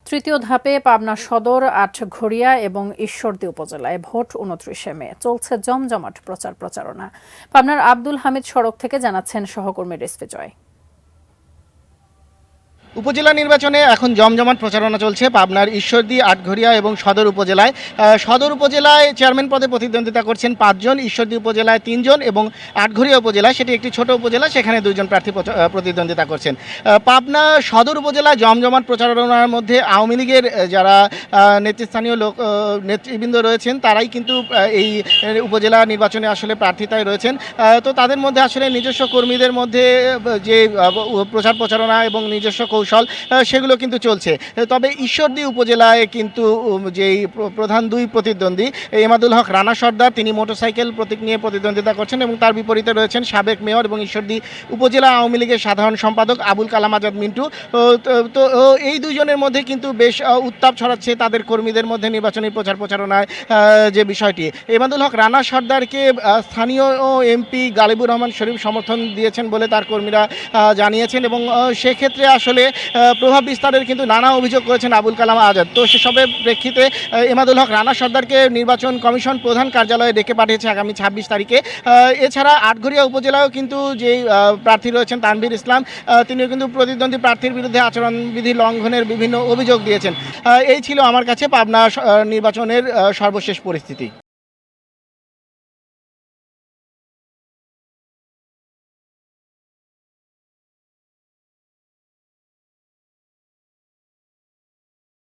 তৃতীয় ধাপে পাবনা সদর, আটঘরিয়া এবং ঈশ্বরদী উপজেলায় ভোট ২৯শে মে। চলছে জমজমাট প্রচারণা। পাবনার আব্দুল হামিদ সড়ক থেকে জানাচ্ছেন সহকর্মী রেসপি জয়। উপজেলা নির্বাচনে এখন জমজমাট প্রচারণা চলছে পাবনার ঈশ্বরদী, আটঘরিয়া এবং সদর উপজেলায়। সদর উপজেলায় চেয়ারম্যান পদে প্রতিদ্বন্দ্বিতা করছেন ৫ জন, ঈশ্বরদী উপজেলায় ৩ জন এবং আটঘরিয়া উপজেলায়, সেটি একটি ছোট উপজেলা, সেখানে ২ জন প্রার্থী প্রতিদ্বন্দ্বিতা করছেন। পাবনা সদর উপজেলায় জমজমাট প্রচারণার মধ্যে আওয়ামী লীগের যারা নেতৃস্থানীয় নেতৃবৃন্দ রয়েছেন তারাই কিন্তু এই উপজেলা নির্বাচনে আসলে প্রার্থিতায় রয়েছেন। তো তাদের মধ্যে আসলে নিজস্ব কর্মীদের মধ্যে যে প্রচারণা এবং নিজস্ব কৌশল সেগুলো কিন্তু চলছে। তবে ঈশ্বরদী উপজেলায় কিন্তু যেই প্রধান দুই প্রতিদ্বন্দ্বী এমাদুল হক রানা সর্দার, তিনি মোটরসাইকেল প্রতীক নিয়ে প্রতিদ্বন্দ্বিতা করছেন এবং তার বিপরীতে রয়েছেন সাবেক মেয়র এবং ঈশ্বরদী উপজেলা আওয়ামী লীগের সাধারণ সম্পাদক আবুল কালাম আজাদ মিন্টু। তো এই দুইজনের মধ্যে কিন্তু বেশ উত্তাপ ছড়াচ্ছে তাদের কর্মীদের মধ্যে নির্বাচনী প্রচারণায় যে বিষয়টি। এমাদুল হক রানা সর্দারকে স্থানীয় এমপি গালিবুর রহমান শরীফ সমর্থন দিয়েছেন বলে তার কর্মীরা জানিয়েছেন এবং সেক্ষেত্রে আসলে প্রভাব বিস্তারের কিন্তু নানা অভিযোগ করেছেন আবুল কালাম আজাদ। তো সেসবের প্রেক্ষিতে এমাদুল হক রানা সর্দারকে নির্বাচন কমিশন প্রধান কার্যালয়ে ডেকে পাঠিয়েছে আগামী ২৬ তারিখে। এছাড়া আটঘরিয়া উপজেলায়ও কিন্তু যেই প্রার্থী রয়েছেন তানভীর ইসলাম, তিনিও কিন্তু প্রতিদ্বন্দ্বী প্রার্থীর বিরুদ্ধে আচরণবিধি লঙ্ঘনের বিভিন্ন অভিযোগ দিয়েছেন। এই ছিল আমার কাছে পাবনা নির্বাচনের সর্বশেষ পরিস্থিতি।